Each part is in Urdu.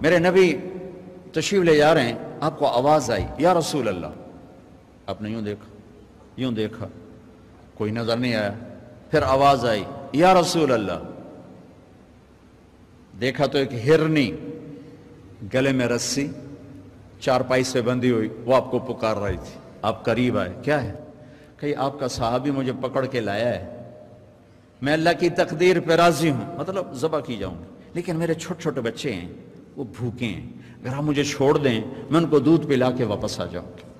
میرے نبی تشریف لے جا رہے ہیں، آپ کو آواز آئی یا رسول اللہ، آپ نے یوں دیکھا، کوئی نظر نہیں آیا، پھر آواز آئی یا رسول اللہ، دیکھا تو ایک ہرنی گلے میں رسی چارپائی سے بندھی ہوئی، وہ آپ کو پکار رہی تھی۔ آپ قریب آئے، کیا ہے؟ کہ آپ کا صحابی مجھے پکڑ کے لایا ہے، میں اللہ کی تقدیر پہ راضی ہوں، مطلب ذبح کی جاؤں گا، لیکن میرے چھوٹے چھوٹے بچے ہیں، وہ بھوکے ہیں، اگر آپ مجھے چھوڑ دیں میں ان کو دودھ پلا کے واپس آ جاؤں گا۔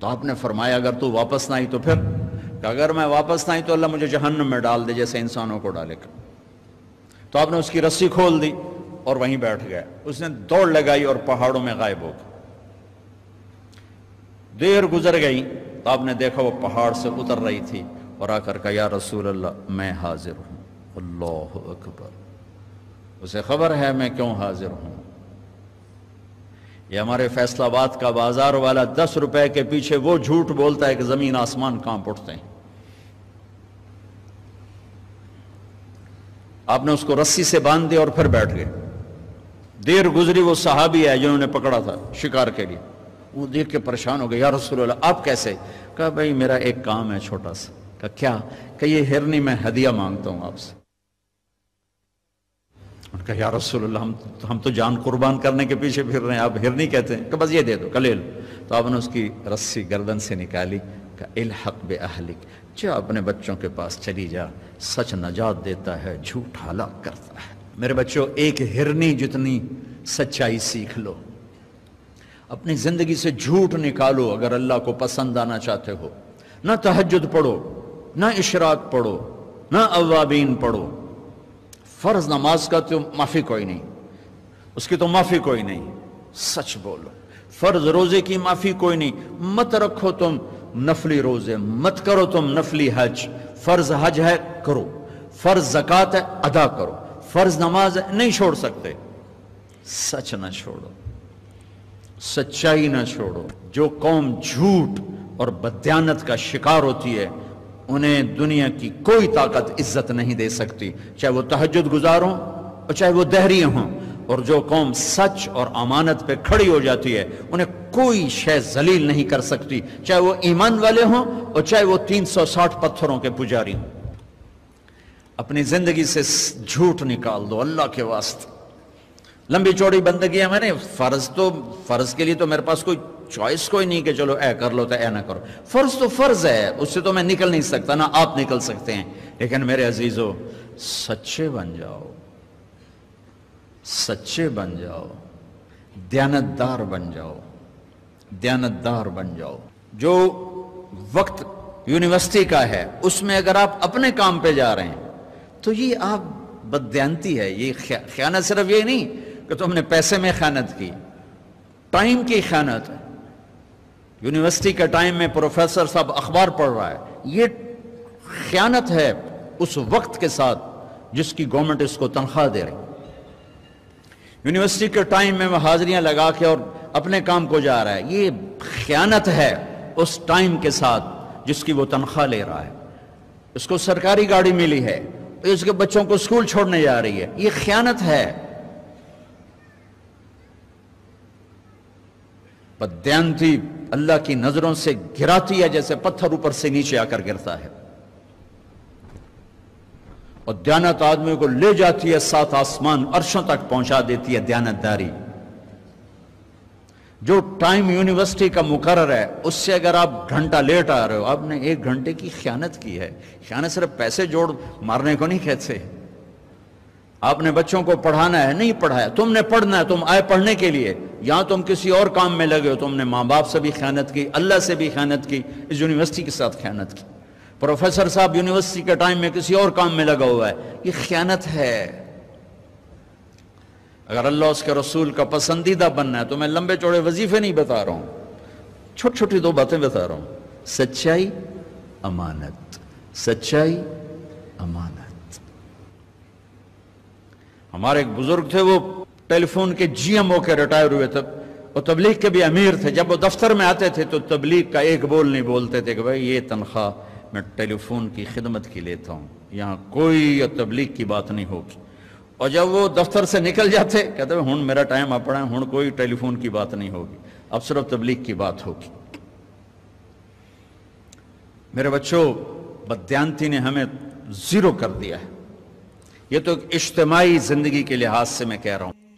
تو آپ نے فرمایا اگر تو واپس نہ آئی تو پھر؟ کہ اگر میں واپس نہ آئی تو اللہ مجھے جہنم میں ڈال دے جیسے انسانوں کو ڈالے گا۔ تو آپ نے اس کی رسی کھول دی اور وہیں بیٹھ گیا، اس نے دوڑ لگائی اور پہاڑوں میں غائب ہو گیا۔ دیر گزر گئی تو آپ نے دیکھا وہ پہاڑ سے اتر رہی تھی اور آ کر کہا یا رسول اللہ میں حاضر ہوں۔ اللہ اکبر، اسے خبر ہے میں کیوں حاضر ہوں۔ یہ ہمارے فیصل آباد کا بازار والا 10 روپے کے پیچھے وہ جھوٹ بولتا ہے کہ زمین آسمان کانپ اٹھتے ہیں۔ آپ نے اس کو رسی سے باندھ دیا اور پھر بیٹھ گئے۔ دیر گزری، وہ صحابی ہے جنہوں نے پکڑا تھا شکار کے لیے، وہ دیکھ کے پریشان ہو گئے، یا رسول اللہ آپ کیسے؟ کہا بھائی میرا ایک کام ہے چھوٹا سا۔ کہا کیا؟ کہ یہ ہرنی میں ہدیہ مانگتا ہوں آپ سے۔ انہوں نے کہا یا رسول اللہ ہم تو جان قربان کرنے کے پیچھے پھر رہے ہیں، آپ ہرنی کہتے ہیں؟ کہ بس یہ دے دو، کہ لے لو۔ تو آپ نے اس کی رسی گردن سے نکالی، کہ الحق بأہلک، جا اپنے بچوں کے پاس چلی جا، سچ نجات دیتا ہے، جھوٹ ہلاک کرتا ہے۔ میرے بچوں ایک ہرنی جتنی سچائی سیکھ لو، اپنی زندگی سے جھوٹ نکالو اگر اللہ کو پسند آنا چاہتے ہو۔ نہ تہجد پڑھو، نہ اشراق پڑھو، نہ اوابین پڑھو، فرض نماز کا تو معافی کوئی نہیں، اس کی تو معافی کوئی نہیں، سچ بولو۔ فرض روزے کی معافی کوئی نہیں، مت رکھو تم نفلی روزے، مت کرو تم نفلی حج۔ فرض حج ہے کرو، فرض زکوٰۃ ہے ادا کرو، فرض نماز ہے نہیں چھوڑ سکتے۔ سچ نہ چھوڑو، سچائی نہ چھوڑو۔ جو قوم جھوٹ اور بددیانت کا شکار ہوتی ہے انہیں دنیا کی کوئی طاقت عزت نہیں دے سکتی، چاہے وہ تہجد گزار ہوں اور چاہے وہ دہری ہوں۔ اور جو قوم سچ اور امانت پہ کھڑی ہو جاتی ہے انہیں کوئی شے ذلیل نہیں کر سکتی، چاہے وہ ایمان والے ہوں اور چاہے وہ 360 پتھروں کے پجاری ہوں۔ اپنی زندگی سے جھوٹ نکال دو اللہ کے واسطے۔ لمبی چوڑی بندگی ہے، میں نے فرض کے لیے تو میرے پاس کوئی چوائس کوئی نہیں کہ چلو اے کر لو تو اے نہ کرو۔ فرض تو فرض ہے، اس سے تو میں نکل نہیں سکتا، نہ آپ نکل سکتے ہیں۔ لیکن میرے عزیزو سچے بن جاؤ، سچے بن جاؤ، دیانتدار بن جاؤ، دیانتدار بن جاؤ۔ جو وقت یونیورسٹی کا ہے اس میں اگر آپ اپنے کام پہ جا رہے ہیں تو یہ آپ بددیانتی ہے۔ یہ خیانت صرف یہ نہیں کہ تم نے پیسے میں خیانت کی، ٹائم کی خیانت ہے۔ یونیورسٹی کے ٹائم میں پروفیسر صاحب اخبار پڑھ رہا ہے، یہ خیانت ہے اس وقت کے ساتھ جس کی گورنمنٹ اس کو تنخواہ دے رہی۔ یونیورسٹی کے ٹائم میں وہ حاضریاں لگا کے اور اپنے کام کو جا رہا ہے، یہ خیانت ہے اس ٹائم کے ساتھ جس کی وہ تنخواہ لے رہا ہے۔ اس کو سرکاری گاڑی ملی ہے، اس کے بچوں کو اسکول چھوڑنے جا رہی ہے، یہ خیانت ہے۔ بددیانتی اللہ کی نظروں سے گراتی ہے جیسے پتھر اوپر سے نیچے آ کر گرتا ہے، اور دیانت آدمی کو لے جاتی ہے 7 آسمان عرشوں تک پہنچا دیتی ہے دیانتداری۔ جو ٹائم یونیورسٹی کا مقرر ہے اس سے اگر آپ گھنٹہ لیٹ آ رہے ہو آپ نے 1 گھنٹے کی خیانت کی ہے۔ خیانت صرف پیسے جوڑ مارنے کو نہیں کہتے۔ آپ نے بچوں کو پڑھانا ہے، نہیں پڑھایا، تم نے پڑھنا ہے، تم آئے پڑھنے کے لیے، یہاں تم کسی اور کام میں لگے ہو، تم نے ماں باپ سے بھی خیانت کی، اللہ سے بھی خیانت کی، اس یونیورسٹی کے ساتھ خیانت کی۔ پروفیسر صاحب یونیورسٹی کے ٹائم میں کسی اور کام میں لگا ہوا ہے، یہ خیانت ہے۔ اگر اللہ اس کے رسول کا پسندیدہ بننا ہے تو میں لمبے چوڑے وظیفے نہیں بتا رہا ہوں، چھوٹی چھوٹی 2 باتیں بتا رہا ہوں۔ سچائی، امانت، سچائی، امانت۔ ہمارے ایک بزرگ تھے، وہ ٹیلی فون کے جی ایم ہو کے ریٹائر ہوئے تھے، وہ تبلیغ کے بھی امیر تھے۔ جب وہ دفتر میں آتے تھے تو تبلیغ کا ایک بول نہیں بولتے تھے کہ بھائی یہ تنخواہ میں ٹیلی فون کی خدمت کی لیتا ہوں، یہاں کوئی تبلیغ کی بات نہیں ہوگی۔ اور جب وہ دفتر سے نکل جاتے کہتے ہیں ہن میرا ٹائم اپنا ہے، ہن کوئی ٹیلی فون کی بات نہیں ہوگی، اب صرف تبلیغ کی بات ہوگی۔ میرے بچوں، بددیانتی نے ہمیں زیرو کر دیا ہے۔ یہ تو ایک اجتماعی زندگی کے لحاظ سے میں کہہ رہا ہوں۔